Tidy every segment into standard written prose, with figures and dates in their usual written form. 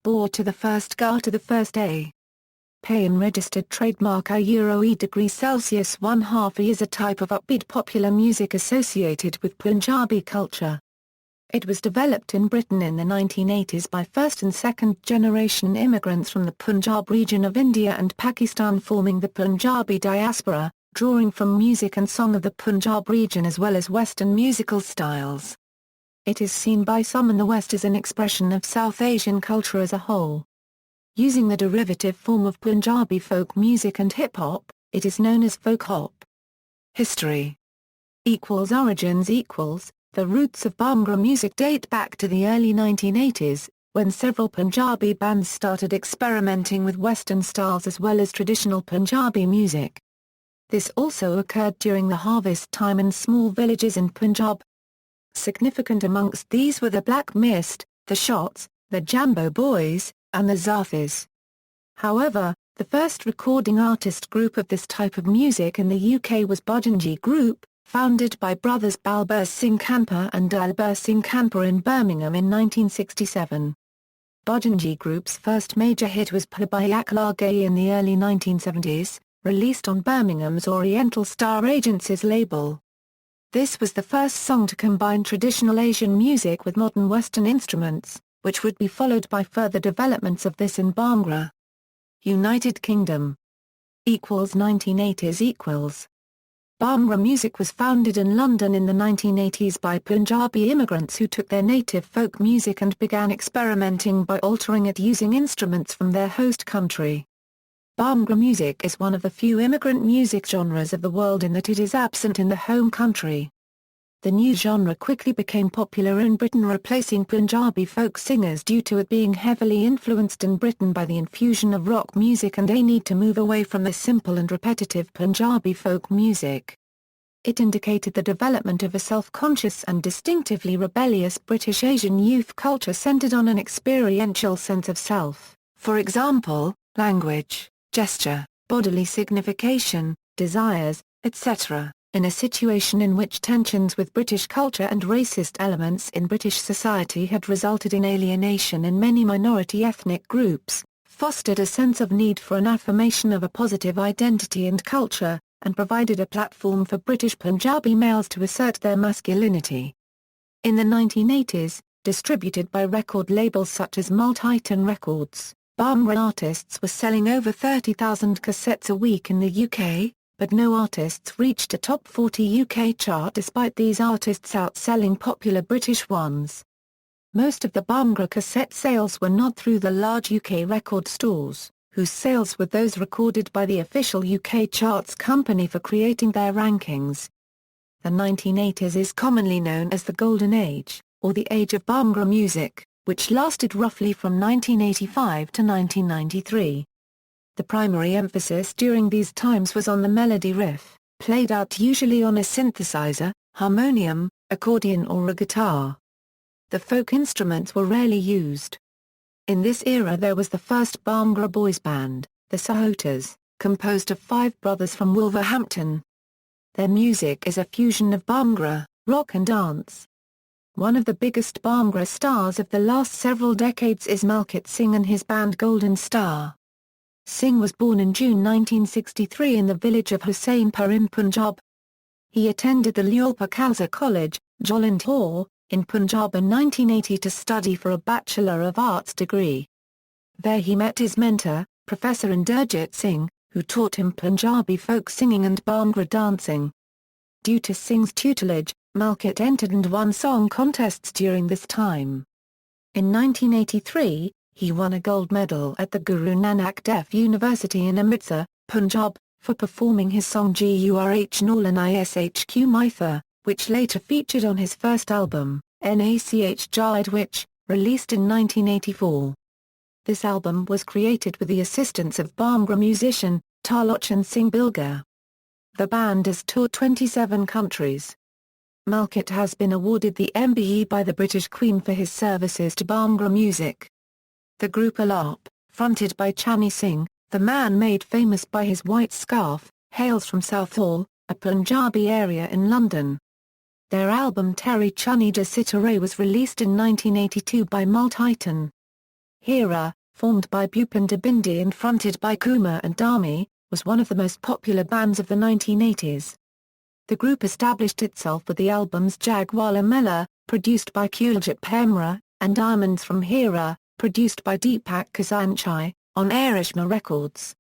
Bore to the first Ga to the first A. Pay and registered trademark €E°C 1/2 is a type of upbeat popular music associated with Punjabi culture. It was developed in Britain in the 1980s by first and second generation immigrants from the Punjab region of India and Pakistan, forming the Punjabi diaspora, drawing from music and song of the Punjab region as well as Western musical styles. It is seen by some in the West as an expression of South Asian culture as a whole. Using the derivative form of Punjabi folk music and hip-hop, it is known as folkhop. History. Origins. The roots of Bhangra music date back to the early 1980s, when several Punjabi bands started experimenting with Western styles as well as traditional Punjabi music. This also occurred during the harvest time in small villages in Punjab. Significant amongst these were the Black Mist, the Shots, the Jambo Boys, and the Zafis. However, the first recording artist group of this type of music in the UK was Bhaṅgṛā Group, founded by brothers Balbir Singh Kanpur and Dalbir Singh Kanpur in Birmingham in 1967. Bhaṅgṛā Group's first major hit was Pabhayak Lage in the early 1970s, released on Birmingham's Oriental Star Agency's label. This was the first song to combine traditional Asian music with modern Western instruments, which would be followed by further developments of this in Bhangra. United Kingdom. 1980s. Bhangra music was founded in London in the 1980s by Punjabi immigrants who took their native folk music and began experimenting by altering it using instruments from their host country. Bhangra music is one of the few immigrant music genres of the world in that it is absent in the home country. The new genre quickly became popular in Britain, replacing Punjabi folk singers due to it being heavily influenced in Britain by the infusion of rock music and a need to move away from the simple and repetitive Punjabi folk music. It indicated the development of a self-conscious and distinctively rebellious British Asian youth culture centered on an experiential sense of self, for example, language, gesture, bodily signification, desires, etc., in a situation in which tensions with British culture and racist elements in British society had resulted in alienation in many minority ethnic groups, fostered a sense of need for an affirmation of a positive identity and culture, and provided a platform for British Punjabi males to assert their masculinity. In the 1980s, distributed by record labels such as Multiton Records, Bhangra artists were selling over 30,000 cassettes a week in the UK, but no artists reached a top 40 UK chart despite these artists outselling popular British ones. Most of the Bhangra cassette sales were not through the large UK record stores, whose sales were those recorded by the official UK charts company for creating their rankings. The 1980s is commonly known as the Golden Age, or the Age of Bhangra music, which lasted roughly from 1985 to 1993. The primary emphasis during these times was on the melody riff, played out usually on a synthesizer, harmonium, accordion or a guitar. The folk instruments were rarely used. In this era there was the first Bhangra boys band, the Sahotas, composed of 5 brothers from Wolverhampton. Their music is a fusion of Bhangra, rock and dance. One of the biggest Bhangra stars of the last several decades is Malkit Singh and his band Golden Star. Singh was born in June 1963 in the village of Husainpur in Punjab. He attended the Lyalpur Khalsa College, Jalandhar, in Punjab in 1980 to study for a Bachelor of Arts degree. There he met his mentor, Professor Inderjit Singh, who taught him Punjabi folk singing and Bhangra dancing. Due to Singh's tutelage, Malkit entered and won song contests during this time. In 1983, he won a gold medal at the Guru Nanak Dev University in Amritsar, Punjab, for performing his song Gurh Naulan Ishq Maitha, which later featured on his first album, Nach Jide, which, released in 1984. This album was created with the assistance of Bhangra musician, Tarlochan Singh Bilgar. The band has toured 27 countries. Malkit has been awarded the MBE by the British Queen for his services to Bhangra music. The group Alap, fronted by Channi Singh, the man made famous by his white scarf, hails from Southall, a Punjabi area in London. Their album Teri Chunni Da Sitare was released in 1982 by Multiton. Hera, formed by Bhupen de Bindi and fronted by Kumar and Dami, was one of the most popular bands of the 1980s. The group established itself with the albums Jagwala Mela, produced by Kuljit Bhangra, and Diamonds from Hera, produced by Deepak Kazanchai, on Arishma Records.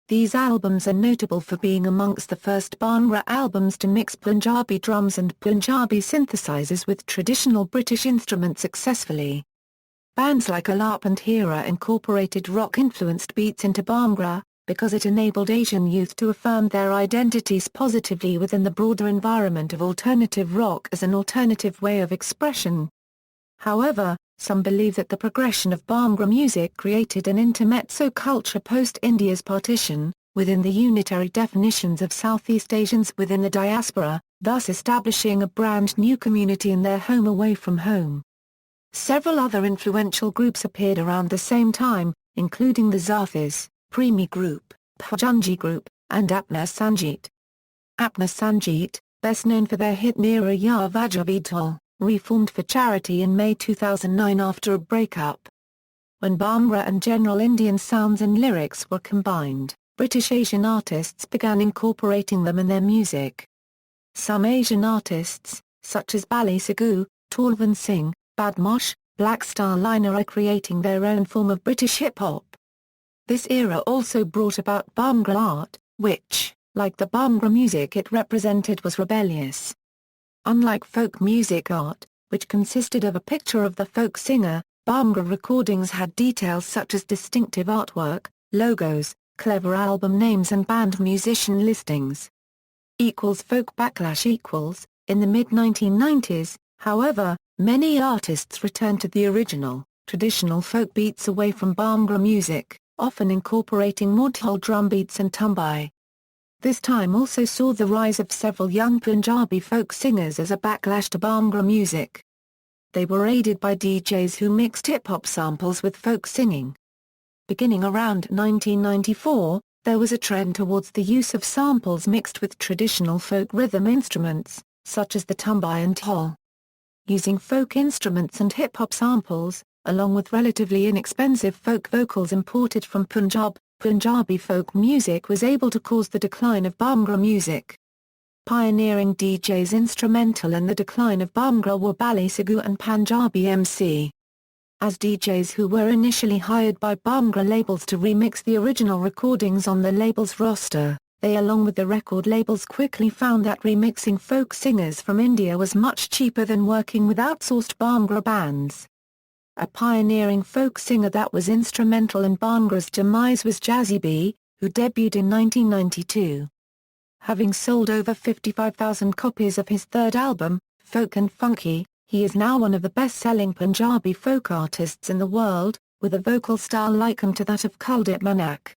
These albums are notable for being amongst the first Bhangra albums to mix Punjabi drums and Punjabi synthesizers with traditional British instruments successfully. Bands like Alap and Hera incorporated rock-influenced beats into Bhangra, because it enabled Asian youth to affirm their identities positively within the broader environment of alternative rock as an alternative way of expression. However, some believe that the progression of Bhangra music created an intermezzo culture post-India's partition, within the unitary definitions of Southeast Asians within the diaspora, thus establishing a brand new community in their home away from home. Several other influential groups appeared around the same time, including the Zathis, Premi Group, Bhajanji Group, and Apna Sangeet. Apna Sangeet, best known for their hit Mera Ya Vajravidhal, reformed for charity in May 2009 after a breakup. When Bhangra and general Indian sounds and lyrics were combined, British Asian artists began incorporating them in their music. Some Asian artists, such as Bali Sagoo, Talvan Singh, Badmosh, Black Star Liner are creating their own form of British hip-hop. This era also brought about Bhangra art, which, like the Bhangra music it represented, was rebellious. Unlike folk music art, which consisted of a picture of the folk singer, Bhangra recordings had details such as distinctive artwork, logos, clever album names and band musician listings. Folk backlash. In the mid-1990s, however, many artists returned to the original, traditional folk beats away from Bhangra music, often incorporating Mudhol drum beats and tumbai. This time also saw the rise of several young Punjabi folk singers as a backlash to Bhangra music. They were aided by DJs who mixed hip-hop samples with folk singing. Beginning around 1994, there was a trend towards the use of samples mixed with traditional folk rhythm instruments, such as the tumbai and dhol. Using folk instruments and hip-hop samples, along with relatively inexpensive folk vocals imported from Punjab, Punjabi folk music was able to cause the decline of Bhangra music. Pioneering DJs instrumental in the decline of Bhangra were Bali Sagoo and Punjabi MC. As DJs who were initially hired by Bhangra labels to remix the original recordings on the label's roster, they along with the record labels quickly found that remixing folk singers from India was much cheaper than working with outsourced Bhangra bands. A pioneering folk singer that was instrumental in Bhangra's demise was Jazzy B, who debuted in 1992. Having sold over 55,000 copies of his third album, Folk and Funky, he is now one of the best-selling Punjabi folk artists in the world, with a vocal style likened to that of Kuldip Manak.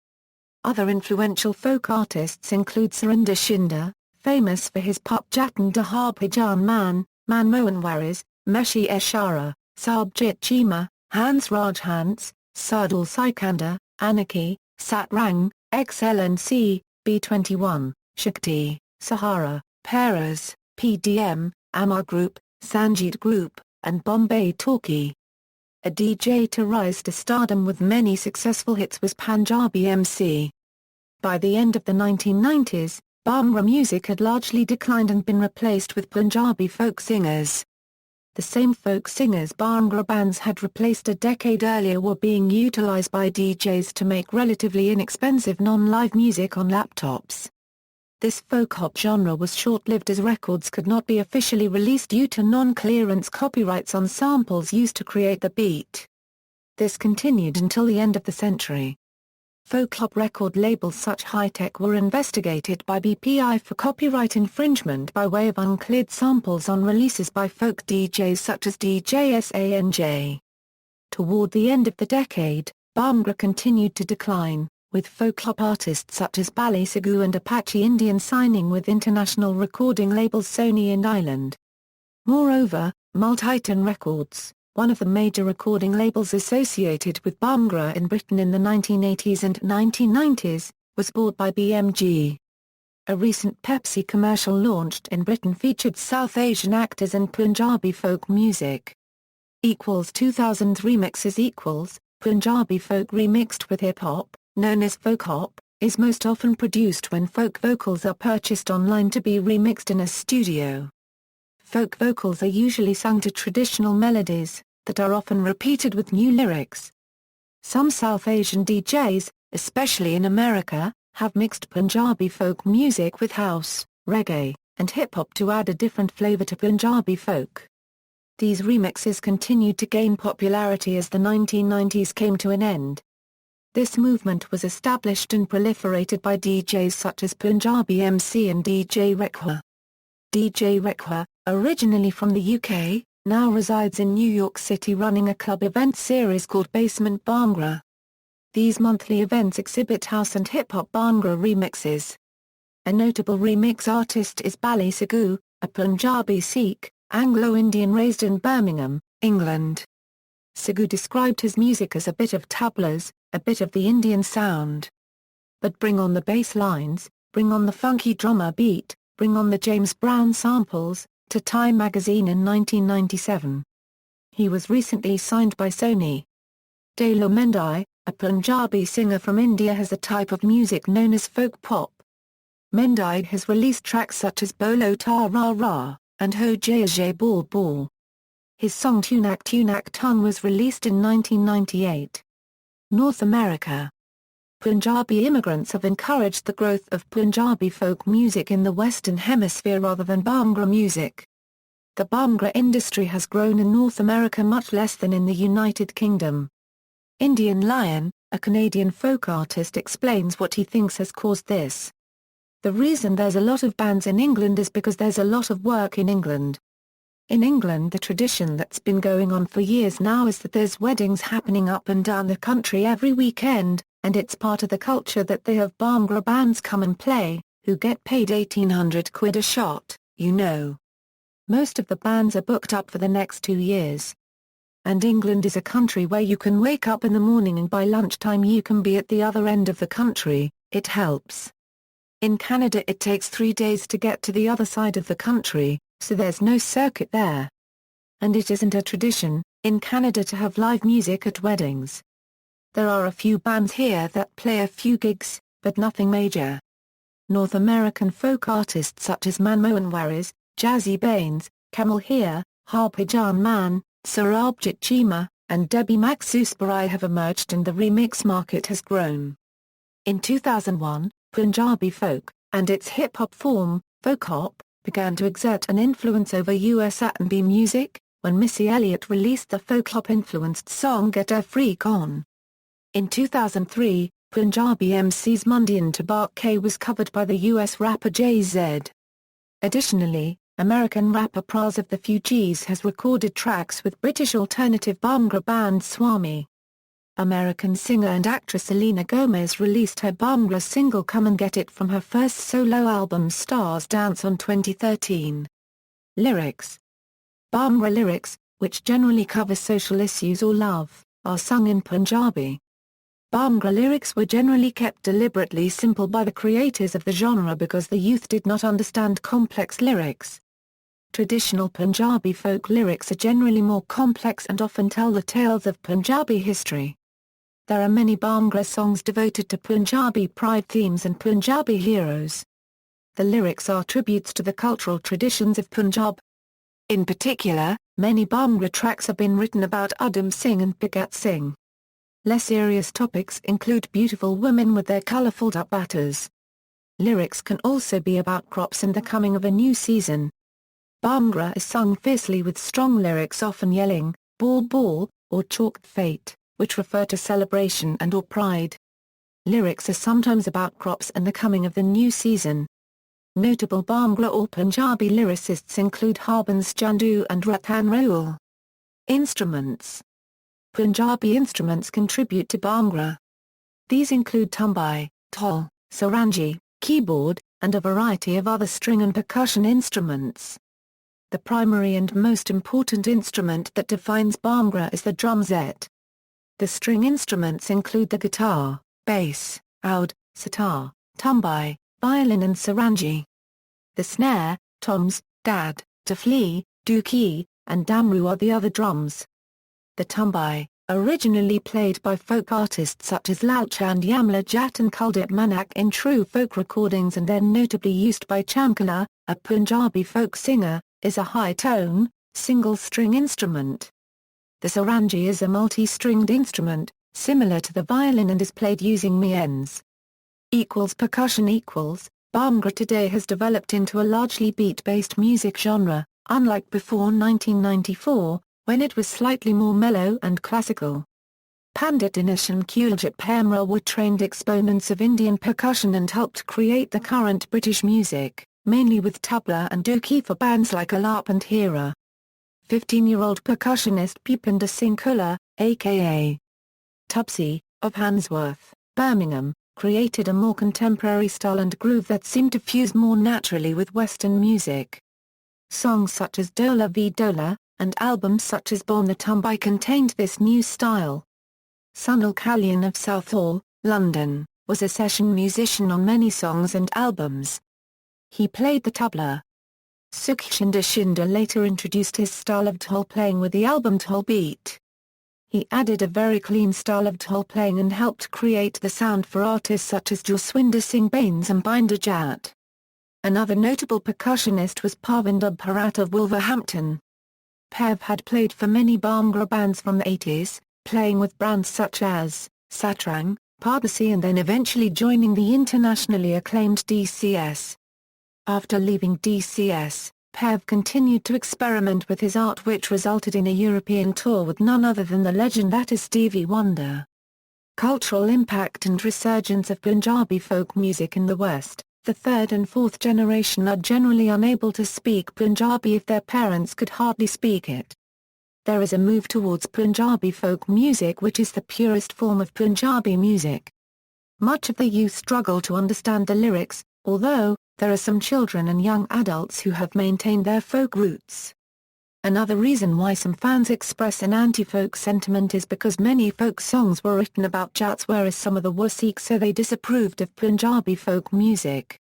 Other influential folk artists include Surinder Shinde, famous for his Pup Jatan Dahar Bhajan Manmohan Waris, Meshi Eshara, Sarbjit Chima, Hans Rajhans, Sardul Sikandar, Anarchy, Satrang, XLNC, B21, Shakti, Sahara, Peras, PDM, Amar Group, Sangeet Group, and Bombay Talkie. A DJ to rise to stardom with many successful hits was Punjabi MC. By the end of the 1990s, Bhangra music had largely declined and been replaced with Punjabi folk singers. The same folk singers Bhangra bands had replaced a decade earlier were being utilized by DJs to make relatively inexpensive non-live music on laptops. This folkhop genre was short-lived as records could not be officially released due to non-clearance copyrights on samples used to create the beat. This continued until the end of the century. Folkhop record labels such High-Tech were investigated by BPI for copyright infringement by way of uncleared samples on releases by folk DJs such as DJ Sanj. Toward the end of the decade, Bhangra continued to decline, with folklop artists such as Bali Sagoo and Apache Indian signing with international recording labels Sony and Island. Moreover, Multiton Records, one of the major recording labels associated with Bhangra in Britain in the 1980s and 1990s, was bought by BMG. A recent Pepsi commercial launched in Britain featured South Asian actors and Punjabi folk music. 2000 remixes Punjabi folk remixed with hip-hop, known as folkhop, is most often produced when folk vocals are purchased online to be remixed in a studio. Folk vocals are usually sung to traditional melodies, that are often repeated with new lyrics. Some South Asian DJs, especially in America, have mixed Punjabi folk music with house, reggae, and hip-hop to add a different flavor to Punjabi folk. These remixes continued to gain popularity as the 1990s came to an end. This movement was established and proliferated by DJs such as Punjabi MC and DJ ŋɡəcaː. DJ ŋɡəcaː, originally from the UK, now resides in New York City running a club event series called Basement Bhangra. These monthly events exhibit house and hip-hop Bhangra remixes. A notable remix artist is Bally Sagoo, a Punjabi Sikh, Anglo-Indian raised in Birmingham, England. Sagoo described his music as a bit of tablas, a bit of the Indian sound. But bring on the bass lines, bring on the funky drummer beat, bring on the James Brown samples, to Time magazine in 1997. He was recently signed by Sony. Dalo Mendai, a Punjabi singer from India, has a type of music known as folk pop. Mendai has released tracks such as Bolo Ta Ra Ra, and Ho Jai Jai Ball Ball. His song Tunak Tunak Tung was released in 1998. North America. Punjabi immigrants have encouraged the growth of Punjabi folk music in the Western Hemisphere rather than Bhangra music. The Bhangra industry has grown in North America much less than in the United Kingdom. Indian Lion, a Canadian folk artist, explains what he thinks has caused this. The reason there's a lot of bands in England is because there's a lot of work in England. In England, the tradition that's been going on for years now is that there's weddings happening up and down the country every weekend, and it's part of the culture that they have Bhangra bands come and play, who get paid £1,800 a shot, you know. Most of the bands are booked up for the next 2 years. And England is a country where you can wake up in the morning and by lunchtime you can be at the other end of the country. It helps. In Canada it takes 3 days to get to the other side of the country, so there's no circuit there. And it isn't a tradition, in Canada, to have live music at weddings. There are a few bands here that play a few gigs, but nothing major. North American folk artists such as Manmohan Warriors, Jazzy Baines, Kamal Here, Harpajan Man, Sarabjit Chima, and Debbie Maxusbarai have emerged and the remix market has grown. In 2001, Punjabi folk, and its hip-hop form, folkhop, began to exert an influence over US R&B music, when Missy Elliott released the folkhop-influenced song Get a Freak On. In 2003, Punjabi MC's Mundian Tabak was covered by the US rapper Jay-Z. Additionally, American rapper Pras of the Fugees has recorded tracks with British alternative Bhangra band Swami. American singer and actress Selena Gomez released her Bhangra single Come and Get It from her first solo album Stars Dance on 2013. Lyrics. Bhangra lyrics, which generally cover social issues or love, are sung in Punjabi. Bhangra lyrics were generally kept deliberately simple by the creators of the genre because the youth did not understand complex lyrics. Traditional Punjabi folk lyrics are generally more complex and often tell the tales of Punjabi history. There are many Bhangra songs devoted to Punjabi pride themes and Punjabi heroes. The lyrics are tributes to the cultural traditions of Punjab. In particular, many Bhangra tracks have been written about Udham Singh and Bhagat Singh. Less serious topics include beautiful women with their colourful dupattas. Lyrics can also be about crops and the coming of a new season. Bhangra is sung fiercely with strong lyrics often yelling, "Ball Ball," or "Chalked Fate," which refer to celebration and or pride. Lyrics are sometimes about crops and the coming of the new season. Notable Bhangra or Punjabi lyricists include Harbans Jandu and Ratan Raul. Instruments. Punjabi instruments contribute to Bhangra. These include tumbai, dhol, sarangi, keyboard, and a variety of other string and percussion instruments. The primary and most important instrument that defines Bhangra is the drum set. The string instruments include the guitar, bass, oud, sitar, tumbai, violin and sarangi. The snare, toms, dad, tafli, duki, and damru are the other drums. The tumbai, originally played by folk artists such as Lalchand Yamla Jat and Kuldip Manak in true folk recordings and then notably used by Chamkala, a Punjabi folk singer, is a high-tone, single-string instrument. The sarangi is a multi-stringed instrument, similar to the violin and is played using means. Percussion Bhangra today has developed into a largely beat-based music genre, unlike before 1994, when it was slightly more mellow and classical. Pandit Dinesh and Kuljit Bhaṅgṛā were trained exponents of Indian percussion and helped create the current British music, mainly with tabla and dhokhi for bands like Alap and Hera. 15-year-old percussionist Bhupinder Singh Khulla, a.k.a. Tubsy, of Handsworth, Birmingham, created a more contemporary style and groove that seemed to fuse more naturally with Western music. Songs such as Dola V Dola, and albums such as Born the Tumbai contained this new style. Sunil Kalyan of Southall, London, was a session musician on many songs and albums. He played the tabla. Sukhchinder Shinde later introduced his style of dhol playing with the album Dhol Beat. He added a very clean style of dhol playing and helped create the sound for artists such as Jaswinder Singh Bains and Bhinder Jat. Another notable percussionist was Parvinder Bharat of Wolverhampton. Pav had played for many Bhangra bands from the 80s, playing with brands such as Satrang, Pardesi and then eventually joining the internationally acclaimed DCS. After leaving DCS, Pav continued to experiment with his art which resulted in a European tour with none other than the legend that is Stevie Wonder. Cultural impact and resurgence of Punjabi folk music in the West. The third and fourth generation are generally unable to speak Punjabi if their parents could hardly speak it. There is a move towards Punjabi folk music which is the purest form of Punjabi music. Much of the youth struggle to understand the lyrics, although, there are some children and young adults who have maintained their folk roots. Another reason why some fans express an anti-folk sentiment is because many folk songs were written about Jats whereas some of them were Sikhs so they disapproved of Punjabi folk music.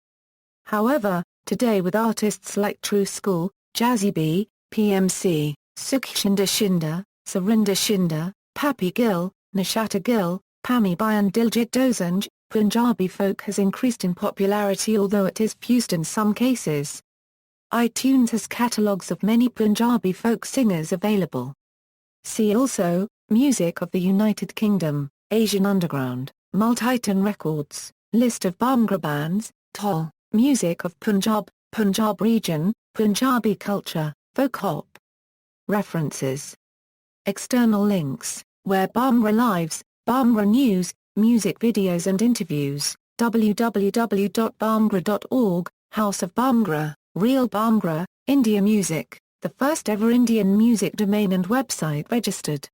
However, today with artists like True School, Jazzy B, PMC, Sukhchinder Shinde, Surinder Shinde, Pappy Gill, Nishata Gill, Pammy Bai and Diljit Dosanjh, Punjabi folk has increased in popularity although it is fused in some cases. iTunes has catalogues of many Punjabi folk singers available. See also, Music of the United Kingdom, Asian Underground, Multiton Records, List of Bhangra bands, Dhol, Music of Punjab, Punjab region, Punjabi culture, folkhop. References. External links, Where Bhangra Lives, Bhangra News, Music videos and interviews, www.bhangra.org, House of Bhangra, Real Bhangra, India Music, the first ever Indian music domain and website registered.